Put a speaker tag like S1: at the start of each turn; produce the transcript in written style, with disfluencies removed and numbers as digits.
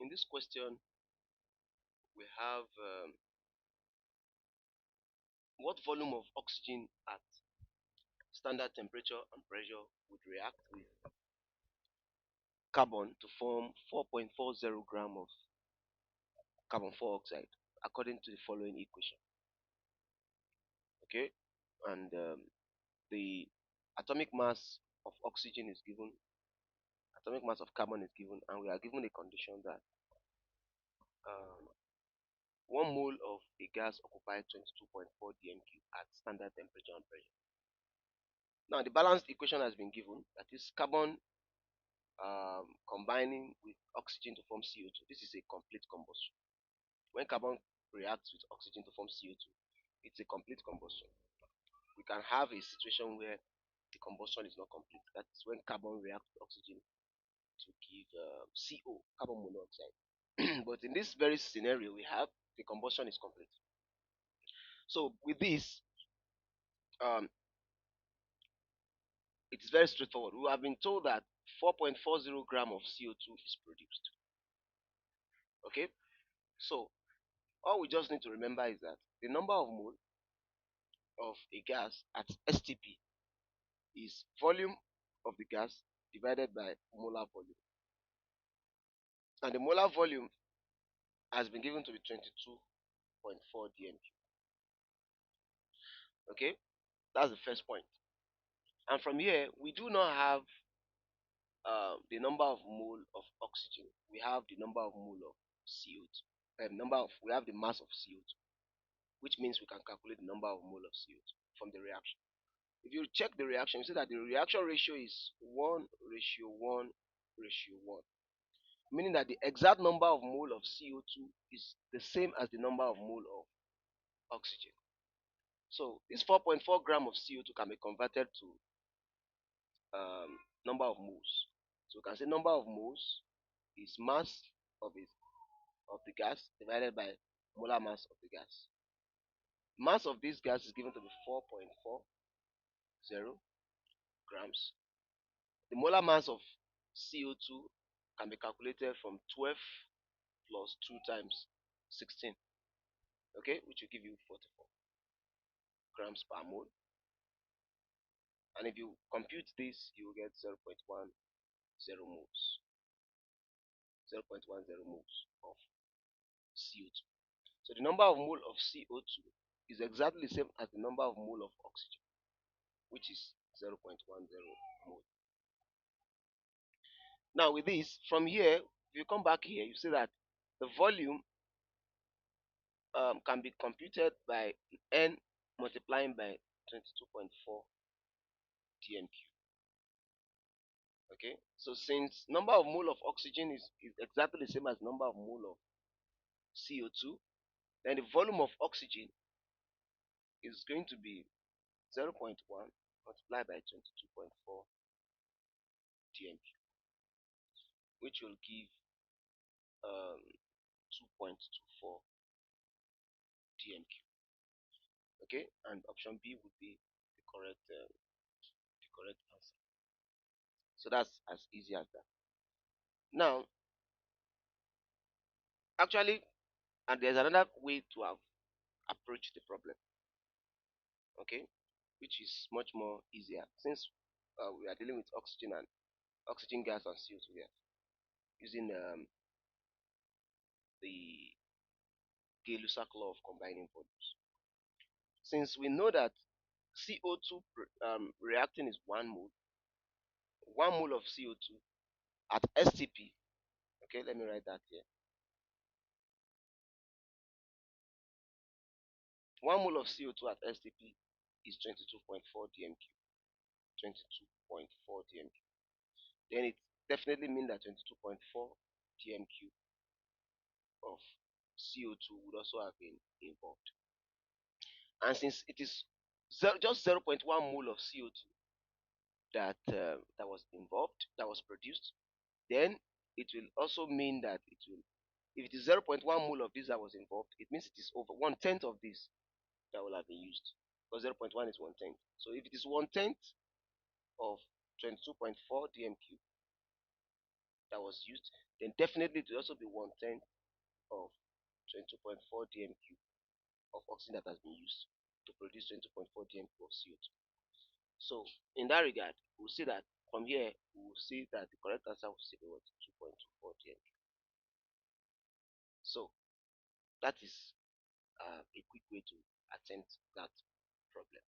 S1: In this question, we have what volume of oxygen at standard temperature and pressure would react with carbon to form 4.40 gram of carbon dioxide according to the following equation. Okay, and the atomic mass of oxygen is given, atomic mass of carbon is given, and we are given a condition that um, 1 mole of a gas occupies 22.4 dm³ at standard temperature and pressure. Now, the balanced equation has been given, that is carbon combining with oxygen to form CO2. This is a complete combustion. When carbon reacts with oxygen to form CO2, it's a complete combustion. We can have a situation where the combustion is not complete. That's when carbon reacts with oxygen to give CO, carbon monoxide. But in this very scenario we have, the combustion is complete. So with this, um, it is very straightforward. We have been told that 4.40 gram of CO2 is produced. Okay, so all we just need to remember is that the number of mole of a gas at STP is volume of the gas divided by molar volume. And the molar volume has been given to be 22.4 dm³. Okay, that's the first point. And from here, we do not have the number of mole of oxygen. We have the number of mole of CO2. We have the mass of CO2, which means we can calculate the number of mole of CO2 from the reaction. If you check the reaction, you see that the reaction ratio is 1:1:1, meaning that the exact number of mole of CO2 is the same as the number of mole of oxygen. So this 4.4 gram of CO2 can be converted to number of moles. So we can say number of moles is mass of the gas divided by molar mass of the gas. Mass of this gas is given to be 4.40 grams. The molar mass of CO2 can be calculated from 12 plus 2 times 16, okay, which will give you 44 grams per mole. And if you compute this, you will get 0.10 moles. 0.10 moles of CO2. So the number of mole of CO2 is exactly the same as the number of mole of oxygen, which is 0.10 mole. Now with this, from here, if you come back here, you see that the volume can be computed by n multiplying by 22.4 dm³. Okay, so since number of mole of oxygen is exactly the same as number of mole of CO2, then the volume of oxygen is going to be 0.1 multiplied by 22.4 dm³, which will give 2.24 dm³. Okay, and option B would be the correct answer. So that's as easy as that. Now, actually, and there's another way to have approached the problem. Okay, which is much more easier since we are dealing with oxygen gas and CO2 gas using the Gay-Lussac law of combining volumes. Since we know that CO2 reacting is 1 mole of CO2 at STP. Okay, let me write that here. 1 mole of CO2 at STP is 22.4 dm³. 22.4 dm³. Then it definitely means that 22.4 dm³ of CO2 would also have been involved. And since it is just 0.1 mole of CO2 that was involved, that was produced, then it will also mean that if it is 0.1 mole of this that was involved, it means it is over 1/10 of this that will have been used, because 0.1 is 1/10. So if it is 1/10 of 22.4 dm³, that was used, then definitely it will also be 1/10 of 20.4 dmq of oxygen that has been used to produce 20.4 dmq of CO2. So in that regard, we'll see that from here we'll see that the correct answer will be what 2.24 dmq. So that is a quick way to attempt that problem.